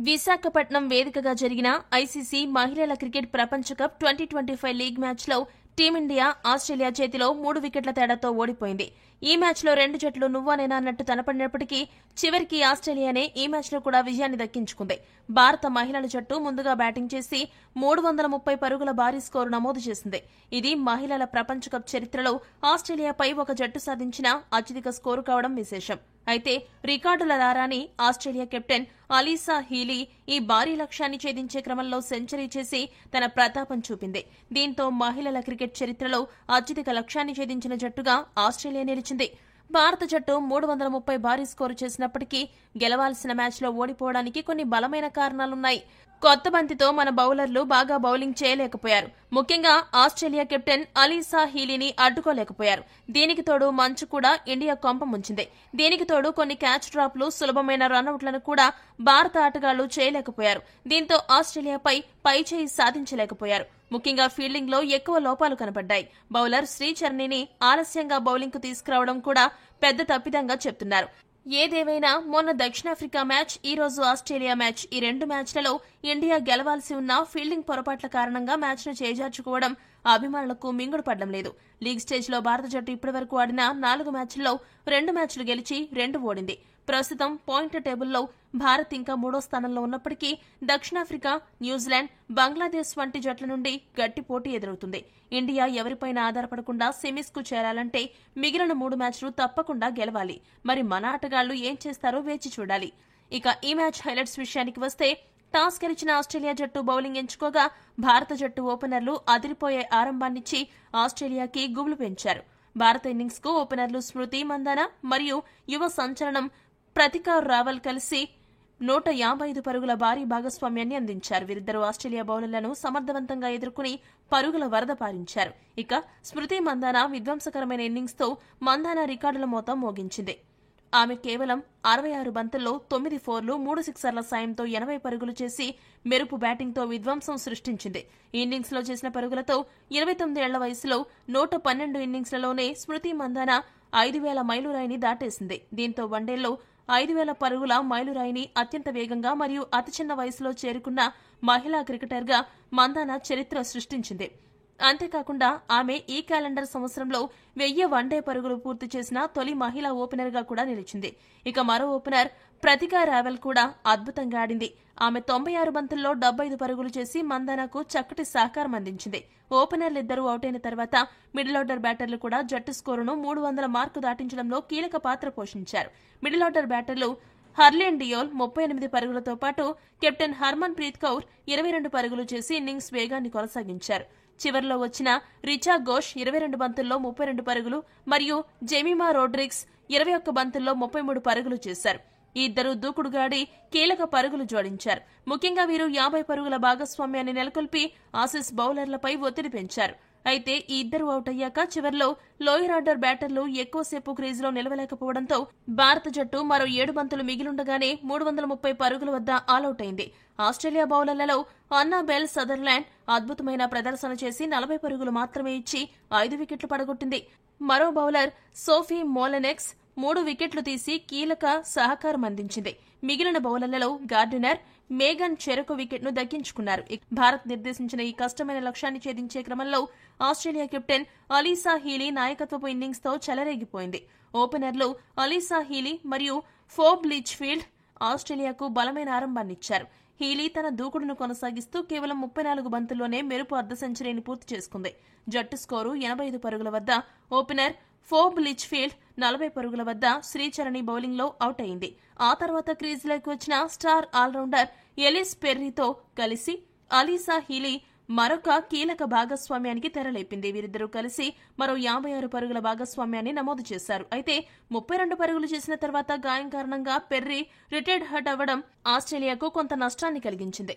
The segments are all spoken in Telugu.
విశాఖపట్నం వేదికగా జరిగిన ఐసీసీ మహిళల క్రికెట్ ప్రపంచ కప్ 2025 లీగ్ మ్యాచ్లో టీమిండియా ఆస్ట్రేలియా చేతిలో 3 వికెట్ల తేడాతో ఓడిపోయింది. ఈ మ్యాచ్లో రెండు జట్లు నువ్వా నేనా అన్నట్టు తలపడినప్పటికీ చివరికి ఆస్ట్రేలియానే ఈ మ్యాచ్లో కూడా విజయాన్ని దక్కించుకుంది. భారత మహిళల జట్టు ముందుగా బ్యాటింగ్ చేసి 330 పరుగుల భారీ స్కోరు నమోదు చేసింది. ఇది మహిళల ప్రపంచ కప్ చరిత్రలో ఆస్ట్రేలియాపై ఒక జట్టు సాధించిన అత్యధిక స్కోరు కావడం విశేషం. అయితే రికార్డుల రారాని ఆస్ట్రేలియా కెప్టెన్ అలీసా హీలీ ఈ భారీ లక్ష్యాన్ని ఛేదించే క్రమంలో సెంచరీ చేసి తన ప్రతాపం చూపింది. దీంతో మహిళల క్రికెట్ చరిత్రలో అత్యధిక లక్ష్యాన్ని ఛేదించిన జట్టుగా ఆస్ట్రేలియా నిలిచింది. భారత జట్టు 330 భారీ స్కోరు చేసినప్పటికీ గెలవాల్సిన మ్యాచ్లో ఓడిపోవడానికి కొన్ని బలమైన కారణాలున్నాయి. కొత్త బంతితో మన బౌలర్లు బాగా బౌలింగ్ చేయలేకపోయారు. ముఖ్యంగా ఆస్ట్రేలియా కెప్టెన్ అలీసా హీలీని అడ్డుకోలేకపోయారు. దీనికి తోడు మంచు కూడా ఇండియా కొంప ముంచింది. దీనికి తోడు కొన్ని క్యాచ్ డ్రాప్లు, సులభమైన రన్అట్లను కూడా భారత ఆటగాళ్లు చేయలేకపోయారు. దీంతో ఆస్ట్రేలియాపై పైచేయి సాధించలేకపోయారు. ముఖ్యంగా ఫీల్డింగ్ లో ఎక్కువ లోపాలు కనపడ్డాయి. బౌలర్ శ్రీచరణిని ఆలస్యంగా బౌలింగ్ కు తీసుకురావడం కూడా పెద్ద తప్పిదంగా చెప్తున్నారు. ఏదేవైనా మొన్న దక్షిణాఫ్రికా మ్యాచ్, ఈ రోజు ఆస్ట్రేలియా మ్యాచ్, ఈ రెండు మ్యాచ్లలో ఇండియా గెలవాల్సి ఉన్న ఫీల్డింగ్ పొరపాట్ల కారణంగా మ్యాచ్ను చేజార్చుకోవడం అభిమానులకు మింగుడు పడడం లేదు. లీగ్ స్టేజ్లో భారత జట్టు ఇప్పటివరకు ఆడిన 4 మ్యాచ్ల్లో 2 మ్యాచ్లు గెలిచి 2 ఓడింది. ప్రస్తుతం పాయింట్ టేబుల్లో భారత్ ఇంకా 3వ స్థానంలో ఉన్నప్పటికీ దక్షిణాఫ్రికా, న్యూజిలాండ్, బంగ్లాదేశ్ వంటి జట్ల నుండి గట్టి పోటీ ఎదురవుతుంది. ఇండియా ఎవరిపైన ఆధారపడకుండా సెమీస్ కు చేరాలంటే మిగిలిన 3 మ్యాచ్లు తప్పకుండా గెలవాలి. మరి మన ఆటగాళ్లు ఏం చేస్తారో వేచి చూడాలి. ఇక ఈ మ్యాచ్ హైలైట్స్ విషయానికి వస్తే, టాస్ గెలిచిన ఆస్ట్రేలియా జట్టు బౌలింగ్ ఎంచుకోగా భారత జట్టు ఓపెనర్లు అదిరిపోయే ఆరంభాన్నిచ్చి ఆస్ట్రేలియాకి గుబులు పెంచారు. భారత ఇన్నింగ్స్ కు ఓపెనర్లు స్మృతి మందాన మరియు యువ సంచలనం ప్రతికార్ రావల్ కలిసి 155 పరుగుల భారీ భాగస్వామ్యాన్ని అందించారు. వీరిద్దరూ ఆస్ట్రేలియా బౌలర్లను సమర్థవంతంగా ఎదుర్కొని పరుగుల వరద పారించారు. ఇక స్మృతి మందాన విధ్వంసకరమైన ఇన్నింగ్స్ తో మందాన రికార్డుల మోత మోగించింది. ఆమె కేవలం 66 బంతుల్లో 9 ఫోర్లు, 3 సిక్సర్ల సాయంతో 80 పరుగులు చేసి మెరుపు బ్యాటింగ్తో విధ్వంసం సృష్టించింది. ఈ ఇన్నింగ్స్ లో చేసిన పరుగులతో 29 ఏళ్ల వయసులో 112 ఇన్నింగ్స్లలోనే స్మృతి మందాన 5000 మైలురాయిని దాటేసింది. దీంతో వన్డేల్లో 5000 పరుగుల మైలురాయిని అత్యంత వేగంగా మరియు అతి చిన్న వయసులో చేరుకున్న మహిళా క్రికెటర్గా మందాన చరిత్ర సృష్టించింది. అంతేకాకుండా ఆమె ఈ క్యాలెండర్ సంవత్సరంలో 1000 వన్డే పరుగులు పూర్తి చేసిన తొలి మహిళా ఓపెనర్ గా కూడా నిలిచింది. ఇక మరో ఓపెనర్ ప్రతికార్ రావెల్ కూడా అద్భుతంగా ఆడింది. ఆమె 96 బంతుల్లో 75 పరుగులు చేసి మందానకు చక్కటి సహకారం అందించింది. ఓపెనర్లిద్దరూ అవుటైన తర్వాత మిడిల్ ఆర్డర్ బ్యాటర్లు కూడా జట్టు స్కోరును 300 మార్కు దాటించడంలో కీలక పాత్ర పోషించారు. మిడిల్ ఆర్డర్ బ్యాటర్లు హర్లేన్ డియోల్ 38 పరుగులతో పాటు కెప్టెన్ హర్మన్ ప్రీత్ కౌర్ 22 పరుగులు చేసి ఇన్నింగ్స్ వేగాన్ని కొనసాగించారు. చివరిలో వచ్చిన రిచా ఘోష్ 22 బంతుల్లో 32 పరుగులు మరియు జెమిమా రోడ్రిగ్స్ 21 బంతుల్లో 33 పరుగులు చేశారు. ఈ ఇద్దరు దూకుడుగాడి కీలక పరుగులు జోడించారు. ముఖ్యంగా వీరు 50 పరుగుల భాగస్వామ్యాన్ని నెలకొల్పి ఆసీస్ బౌలర్లపై ఒత్తిడి పెంచారు. అయితే ఈ ఇద్దరు అవుట్ అయ్యాక చివర్లో లోయర్ ఆర్డర్ బ్యాటర్లు ఎక్కువసేపు క్రీజులో నిలవలేకపోవడంతో భారత జట్టు మరో 7 బంతులు మిగిలుండగానే 330 పరుగుల వద్ద ఆలౌట్ అయింది. ఆస్ట్రేలియా బౌలర్లలో అన్నాబెల్ సదర్లాండ్ అద్భుతమైన ప్రదర్శన చేసి 40 పరుగులు మాత్రమే ఇచ్చి 5 వికెట్లు పడగొట్టింది. మరో బౌలర్ సోఫీ మోలెనెక్స్ 3 వికెట్లు తీసి కీలక సహకారం అందించింది. మిగిలిన బౌలర్లలో గార్డినర్, మేగన్ చెరొక వికెట్ను దక్కించుకున్నారు. భారత్ నిర్దేశించిన ఈ కష్టమైన లక్ష్యాన్ని ఛేదించే క్రమంలో ఆస్ట్రేలియా కెప్టెన్ అలీసా హీలీ నాయకత్వపు ఇన్నింగ్స్ తో చెలరేగిపోయింది. ఓపెనర్లు అలీసా హీలీ మరియు ఫోబ్ లిచ్ఫీల్డ్ ఆస్ట్రేలియాకు బలమైన ఆరంభాన్నిచ్చారు. హీలీ తన దూకుడును కొనసాగిస్తూ కేవలం 34 బంతుల్లోనే మెరుపు అర్ధ సెంచరీని పూర్తి చేసుకుంది. జట్టు స్కోరు 85 పరుగుల వద్ద ఓపెనర్ ఫోబ్ లిచ్ఫీల్డ్ 40 పరుగుల వద్ద శ్రీచరణి బౌలింగ్లో అవుట్ అయింది. ఆ తర్వాత క్రీజులోకి వచ్చిన స్టార్ ఆల్రౌండర్ ఎలిస్ పెర్రీతో కలిసి అలీసా హీలీ మరొక కీలక భాగస్వామ్యానికి తెరలేపింది. వీరిద్దరూ కలిసి మరో 56 పరుగుల భాగస్వామ్యాన్ని నమోదు చేశారు. అయితే 32 పరుగులు చేసిన తర్వాత గాయం కారణంగా పెర్రీ రిటైర్డ్ హర్ట్ అవ్వడం ఆస్ట్రేలియాకు కొంత నష్టాన్ని కలిగించింది.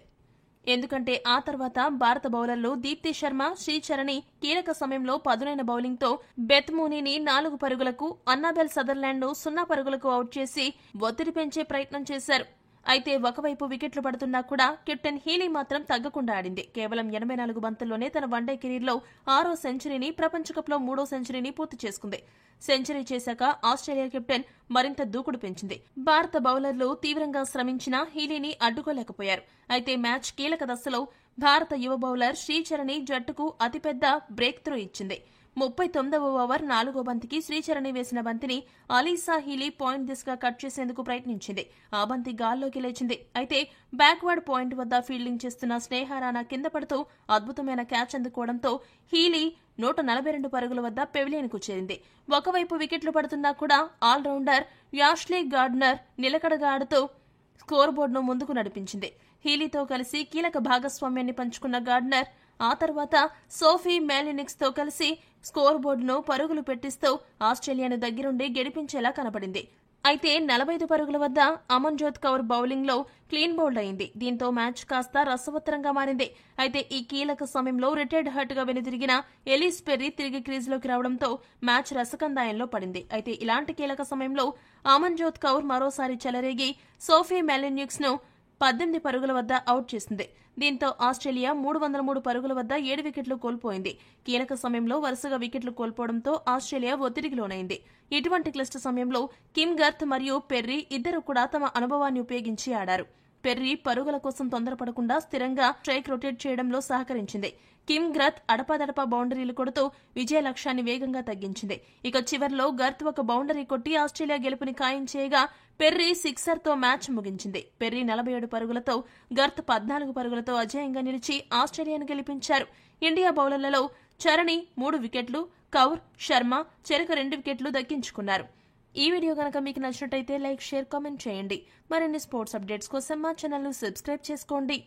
ఎందుకంటే ఆ తర్వాత భారత బౌలర్లు దీప్తి శర్మ, శ్రీచరణి కీలక సమయంలో పదునైన బౌలింగ్తో బెత్ మూనీని 4 పరుగులకు, అన్నాబెల్ సదర్లాండ్ ను 0 పరుగులకు అవుట్ చేసి ఒత్తిడి పెంచే ప్రయత్నం చేశారు. అయితే ఒకవైపు వికెట్లు పడుతున్నా కూడా కెప్టెన్ హీలీ మాత్రం తగ్గకుండా ఆడింది. కేవలం 84 బంతుల్లోనే తన వన్డే కెరీర్లో 6వ సెంచరీని, ప్రపంచకప్లో 3వ సెంచరీని పూర్తి చేసుకుంది. సెంచరీ చేశాక ఆస్ట్రేలియా కెప్టెన్ మరింత దూకుడు పెంచింది. భారత బౌలర్లు తీవ్రంగా శ్రమించినా హీలీని అడ్డుకోలేకపోయారు. అయితే మ్యాచ్ కీలక దశలో భారత యువ బౌలర్ శ్రీచరణి జట్టుకు అతిపెద్ద బ్రేక్ త్రూ ఇచ్చింది. 39వ ఓవర్ 4వ బంతికి శ్రీచరణి వేసిన బంతిని అలీసా హీలీ పాయింట్ దిశగా కట్ చేసేందుకు ప్రయత్నించింది. ఆ బంతి గాల్లోకి లేచింది. అయితే బ్యాక్వర్డ్ పాయింట్ వద్ద ఫీల్డింగ్ చేస్తున్న స్నేహ రాణా కింద పడుతూ అద్భుతమైన క్యాచ్ అందుకోవడంతో హీలీ 142 పరుగుల వద్ద పెవిలియన్కు చేరింది. ఒకవైపు వికెట్లు పడుతున్నా కూడా ఆల్రౌండర్ యాష్లీ గార్డ్నర్ నిలకడగా ఆడుతూ స్కోర్ బోర్డును ముందుకు నడిపించింది. హీలీతో కలిసి కీలక భాగస్వామ్యాన్ని పంచుకున్న గార్డ్నర్ ఆ తర్వాత సోఫీ మేలినిక్స్ తో కలిసి స్కోర్ బోర్డును పరుగులు పెట్టిస్తూ ఆస్ట్రేలియాను దగ్గరుండి గెలిపించేలా కనపడింది. అయితే 45 పరుగుల వద్ద అమన్జోత్ కౌర్ బౌలింగ్ లో క్లీన్ బౌల్డ్ అయింది. దీంతో మ్యాచ్ కాస్త రసవత్తరంగా మారింది. అయితే ఈ కీలక సమయంలో రిటైర్డ్ హర్ట్ గా వెనుదిరిగిన ఎలిస్ పెర్రీ తిరిగి క్రీజులోకి రావడంతో మ్యాచ్ రసకందాయంలో పడింది. అయితే ఇలాంటి కీలక సమయంలో అమన్జోత్ కౌర్ మరోసారి చెలరేగి సోఫీ మేలినిక్స్ ను 18 పరుగుల వద్ద అవుట్ చేసింది. దీంతో ఆస్ట్రేలియా 303 పరుగుల వద్ద 7 వికెట్లు కోల్పోయింది. కీలక సమయంలో వరుసగా వికెట్లు కోల్పోవడంతో ఆస్ట్రేలియా ఒత్తిడికి లోనైంది. ఇటువంటి క్లిష్ట సమయంలో కిమ్ గర్త్ మరియు పెర్రీ ఇద్దరు కూడా తమ అనుభవాన్ని ఉపయోగించి ఆడారు. పెర్రీ పరుగుల కోసం తొందరపడకుండా స్థిరంగా స్ట్రైక్ రొటేట్ చేయడంలో సహకరించింది. కిమ్ గర్త్ అడపాదడపా బౌండరీలు కొడుతూ విజయ లక్ష్యాన్ని వేగంగా తగ్గించింది. ఇక చివర్లో గర్త్ ఒక బౌండరీ కొట్టి ఆస్ట్రేలియా గెలుపుని ఖాయం చేయగా పెర్రీ సిక్సర్తో మ్యాచ్ ముగించింది. పెర్రీ 47 పరుగులతో, గర్త్ 14 పరుగులతో అజేయంగా నిలిచి ఆస్ట్రేలియాను గెలిపించారు. ఇండియా బౌలర్లలో చరణి 3 వికెట్లు, కౌర్, శర్మ చెరక 2 వికెట్లు దక్కించుకున్నారు. ఈ వీడియో గనక మీకు నచ్చినట్టయితే లైక్, షేర్, కామెంట్ చేయండి. మరిన్ని స్పోర్ట్స్ అప్డేట్స్ కోసం మా ఛానల్ ను సబ్స్క్రైబ్ చేసుకోండి.